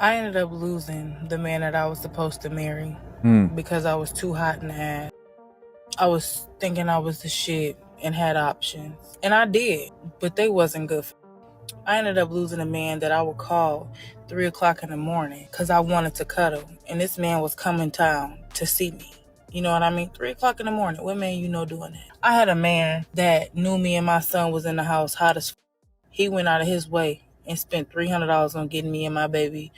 I ended up losing the man that I was supposed to marry because I was too hot in the ass. I was thinking I was the shit and had options. And I did, but they wasn't good for me. I ended up losing a man that I would call 3 o'clock in the morning because I wanted to cuddle. And this man was coming town to see me. You know what I mean? 3 o'clock in the morning. What man you know doing that? I had a man that knew me and my son was in the house hot as f. He went out of his way and spent $300 on getting me and my baby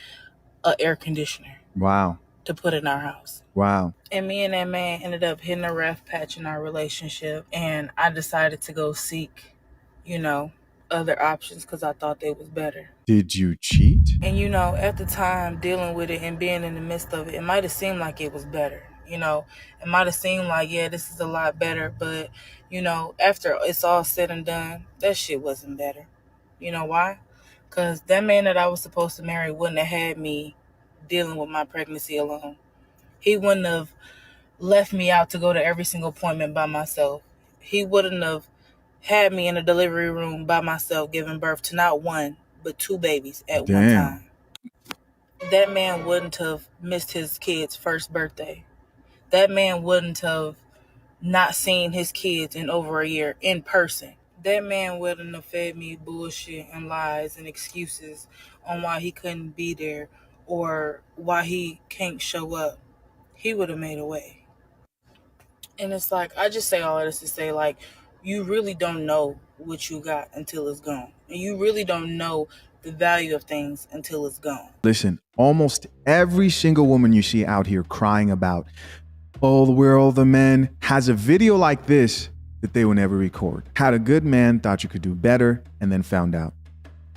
a air conditioner. Wow. To put in our house. Wow. And me and that man ended up hitting a rough patch in our relationship. And I decided to go seek, other options because I thought they was better. Did you cheat? And, at the time, dealing with it and being in the midst of it, it might have seemed like it was better. It might have seemed like, yeah, this is a lot better. But, after it's all said and done, that shit wasn't better. You know why? Because that man that I was supposed to marry wouldn't have had me dealing with my pregnancy alone. He wouldn't have left me out to go to every single appointment by myself. He wouldn't have had me in a delivery room by myself giving birth to not one, but two babies at one time. That man wouldn't have missed his kid's first birthday. That man wouldn't have not seen his kids in over a year in person. That man wouldn't have fed me bullshit and lies and excuses on why he couldn't be there or why he can't show up. He would have made a way. And it's like, I just say all of this to say, like, you really don't know what you got until it's gone. And you really don't know the value of things until it's gone. Listen, almost every single woman you see out here crying about, oh, we're all the men, has a video like this that they will never record. Had a good man, thought you could do better, and then found out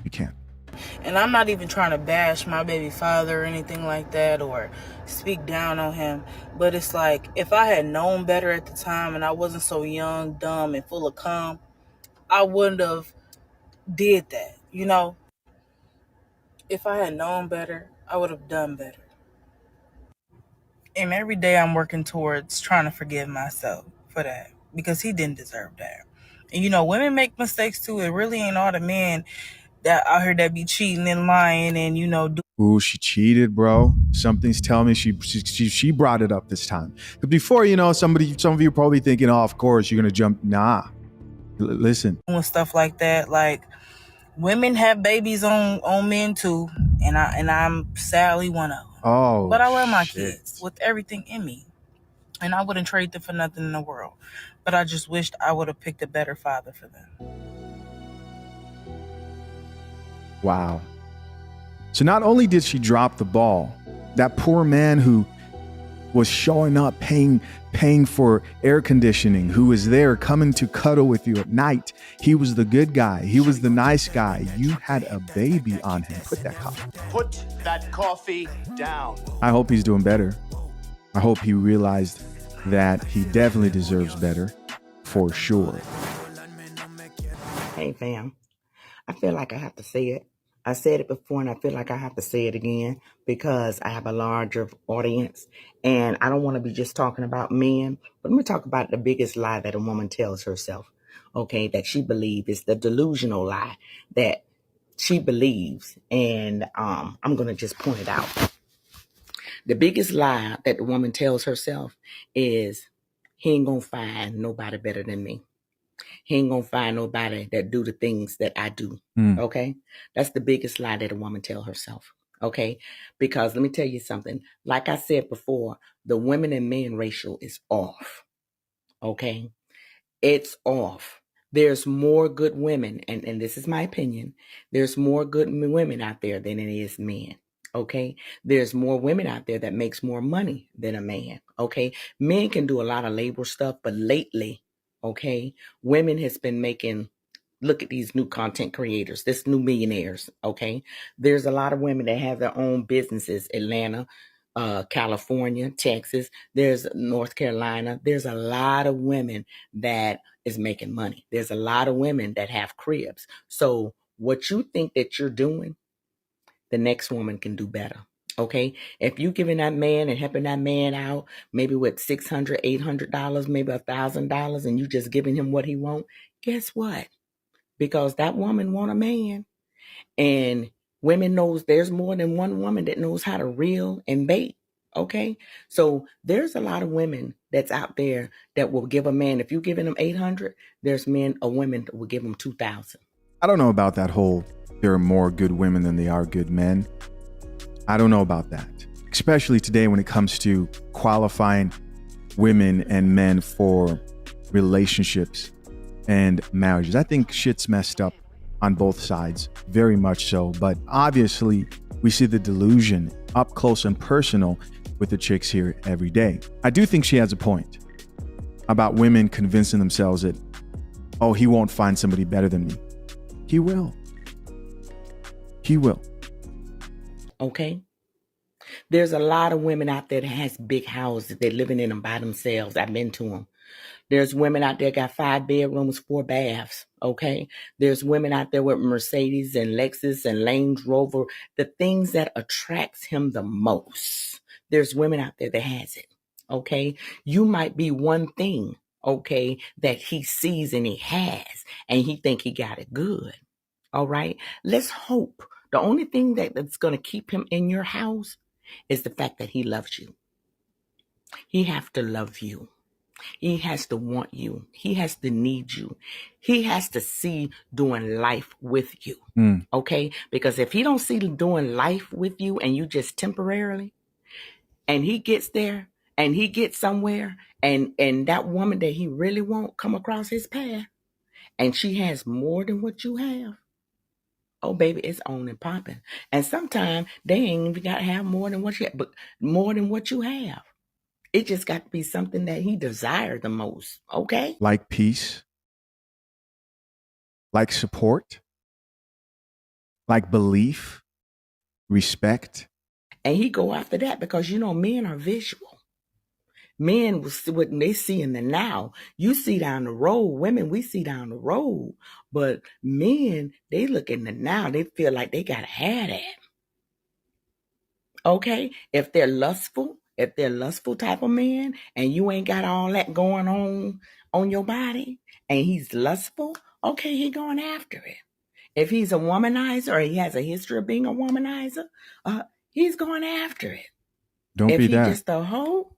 you can't. And I'm not even trying to bash my baby father or anything like that or speak down on him. But it's like, if I had known better at the time and I wasn't so young, dumb, and full of cum, I wouldn't have did that, If I had known better, I would have done better. And every day I'm working towards trying to forgive myself for that because he didn't deserve that. And women make mistakes too. It really ain't all the men that out here that be cheating and lying and Ooh, she cheated, bro. Something's telling me she brought it up this time. But before, some of you are probably thinking, oh, of course you're gonna jump. Nah, listen. Doing stuff like that, like women have babies on men too, and I'm sadly one of them. Oh, but I love my kids with everything in me, and I wouldn't trade them for nothing in the world. But I just wished I would have picked a better father for them. Wow. So not only did she drop the ball, that poor man who was showing up, paying for air conditioning, who was there coming to cuddle with you at night, he was the good guy. He was the nice guy. You had a baby on him. Put that coffee down. I hope he's doing better. I hope he realized that he definitely deserves better, for sure. Hey fam, I feel like I have to say it. I said it before and I feel like I have to say it again because I have a larger audience and I don't want to be just talking about men, but let me talk about the biggest lie that a woman tells herself, okay, that she believes is the delusional lie that she believes. And I'm going to just point it out. The biggest lie that the woman tells herself is he ain't going to find nobody better than me. He ain't gonna find nobody that do the things that I do. Okay. That's the biggest lie that a woman tell herself. Okay. Because let me tell you something. Like I said before, the women and men ratio is off. Okay. It's off. There's more good women. And this is my opinion. There's more good women out there than it is men. Okay. There's more women out there that makes more money than a man. Okay. Men can do a lot of labor stuff, but lately, okay, women has been making, look at these new content creators, this new millionaires, okay? There's a lot of women that have their own businesses, Atlanta, California, Texas, there's North Carolina. There's a lot of women that is making money. There's a lot of women that have cribs. So what you think that you're doing, the next woman can do better. Okay, if you giving that man and helping that man out, maybe with $600, $800, maybe $1,000, and you just giving him what he want, guess what? Because that woman want a man, and Women knows there's more than one woman that knows how to reel and bait. Okay. So there's a lot of women that's out there that will give a man, if you're giving them 800, there's men or women that will give them 2,000. I don't know about that whole, there are more good women than there are good men. I don't know about that, especially today when it comes to qualifying women and men for relationships and marriages. I think shit's messed up on both sides, very much so. But obviously, we see the delusion up close and personal with the chicks here every day. I do think she has a point about women convincing themselves that, oh, he won't find somebody better than me. He will. He will. Okay. There's a lot of women out there that has big houses. They're living in them by themselves. I've been to them. There's women out there got 5 bedrooms, 4 baths. Okay. There's women out there with Mercedes and Lexus and Range Rover, the things that attracts him the most. There's women out there that has it. Okay. You might be one thing, okay, that he sees and he has, and he think he got it good. All right. Let's hope. The only thing that's going to keep him in your house is the fact that he loves you. He has to love you. He has to want you. He has to need you. He has to see doing life with you. Okay? Because if he don't see doing life with you and you just temporarily, and he gets there and he gets somewhere and that woman that he really won't come across his path and she has more than what you have, oh, baby, it's on and popping. And sometimes they ain't even got to have more than what you have, but more than what you have. It just got to be something that he desired the most, okay? Like peace, like support, like belief, respect. And he go after that because, you know, men are visual. Men, what they see in the now, you see down the road. Women, we see down the road. But men, they look in the now. They feel like they got to have that. Okay? If they're lustful type of man, and you ain't got all that going on your body, and he's lustful, okay, he going after it. If he's a womanizer or he has a history of being a womanizer, he's going after it. Don't be that. If he's just a hoe,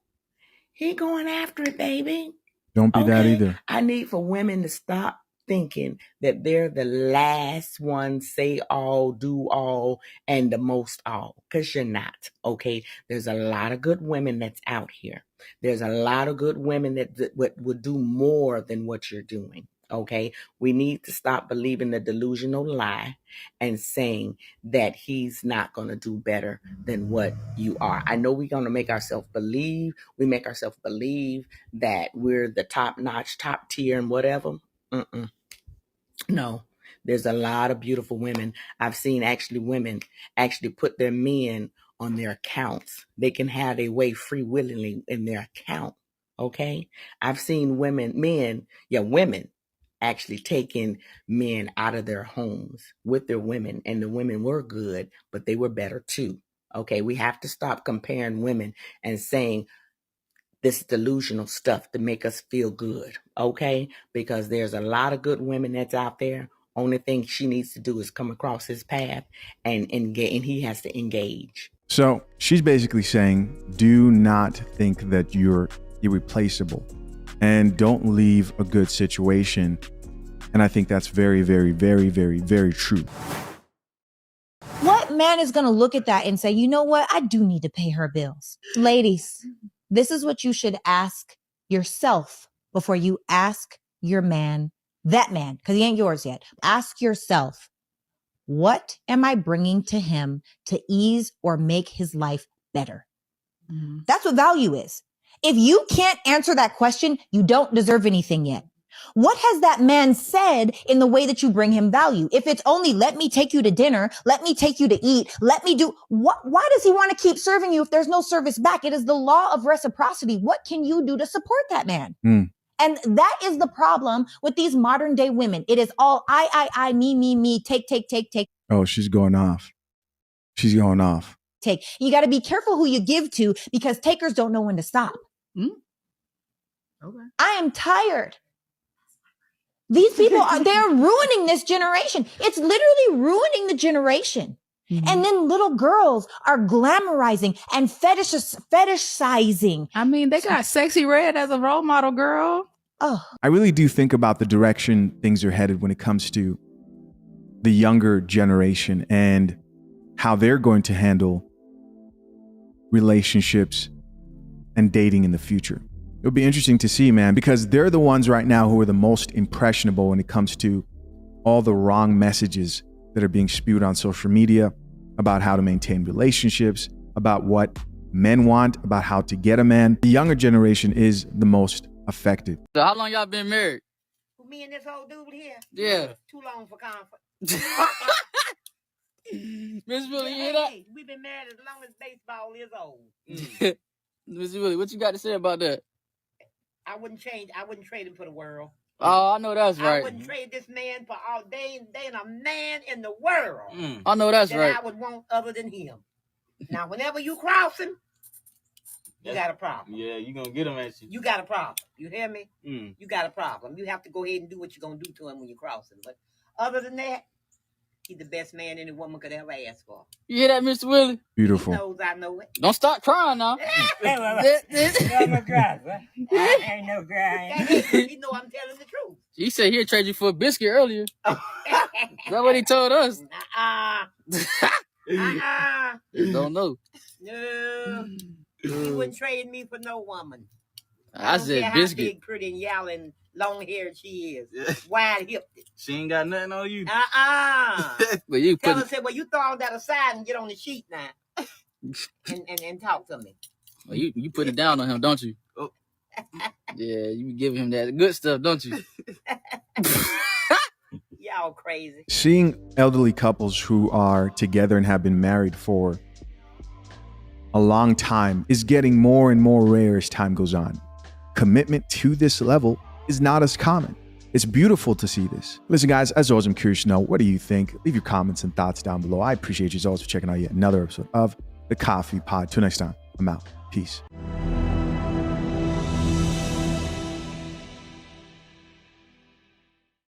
he going after it, baby. Don't be that either. I need for women to stop thinking that they're the last one, say all, do all, and the most all, because you're not. Okay, there's a lot of good women that's out here. There's a lot of good women that would do more than what you're doing. Okay, we need to stop believing the delusional lie and saying that he's not going to do better than what you are. I know we're going to make ourselves believe. We make ourselves believe that we're the top notch, top tier, and whatever. No, there's a lot of beautiful women. I've seen women actually put their men on their accounts. They can have their way free willingly in their account. Okay, I've seen women actually taking men out of their homes with their women, and the women were good, but they were better too. Okay, we have to stop comparing women and saying this delusional stuff to make us feel good, okay? Because there's a lot of good women that's out there. Only thing she needs to do is come across his path and he has to engage. So she's basically saying, do not think that you're irreplaceable and don't leave a good situation. And I think that's very, very, very, very, very true. What man is going to look at that and say, you know what? I do need to pay her bills. Ladies, this is what you should ask yourself before you ask your man, that man, because he ain't yours yet. Ask yourself, what am I bringing to him to ease or make his life better? Mm-hmm. That's what value is. If you can't answer that question, you don't deserve anything yet. What has that man said in the way that you bring him value? If it's only, let me take you to dinner, let me take you to eat, let me do what? Why does he want to keep serving you if there's no service back? It is the law of reciprocity. What can you do to support that man? And that is the problem with these modern day women. It is all I, me, take. Oh, she's going off. She's going off. Take. You got to be careful who you give to because takers don't know when to stop. Okay. I am tired. These people they're ruining this generation. It's literally ruining the generation. And then little girls are glamorizing and fetishizing. I mean, they got Sexy Red as a role model, girl. Oh, I really do think about the direction things are headed when it comes to the younger generation and how they're going to handle relationships and dating in the future. It'll be interesting to see, man, because they're the ones right now who are the most impressionable when it comes to all the wrong messages that are being spewed on social media about how to maintain relationships, about what men want, about how to get a man. The younger generation is the most affected. So how long y'all been married? Me and this old dude here. Yeah. Too long for comfort. Miss Willie, you hear that? Hey, we've been married as long as baseball is old. Miss Willie, what you got to say about that? I wouldn't trade him for the world. Oh, I know that's I right. wouldn't trade this man for all day and a man in the world I know that's that right. I would want other than him. Now, whenever you cross him, you got a problem. Yeah, you gonna get him at you. You got a problem. You hear me? Mm. You got a problem. You have to go ahead and do what you're gonna do to him when you cross him. But other than that, he's the best man any woman could ever ask for. You hear that, Mr. Willie? Beautiful. He knows I know it. Don't stop crying now. I'm a driver. I ain't no crying. He know I'm telling the truth. He said he'd trade you for a biscuit earlier. That's what he told us. Don't know. No. He wouldn't trade me for no woman. I don't care said how biscuit. big, pretty, and yelling, long-haired she is. Yeah. Wide-hipped. She ain't got nothing on you. But you Tell put her, say, well, you throw all that aside and get on the sheet now. and talk to me. well, you put it down on him, don't you? Oh. Yeah, you be giving him that good stuff, don't you? Y'all crazy. Seeing elderly couples who are together and have been married for a long time is getting more and more rare as time goes on. Commitment to this level is not as common. It's beautiful to see this. Listen, guys, as always, I'm curious to know, what do you think? Leave your comments and thoughts down below. I appreciate you as always for checking out yet another episode of The Coffee Pod. Till next time, I'm out. Peace.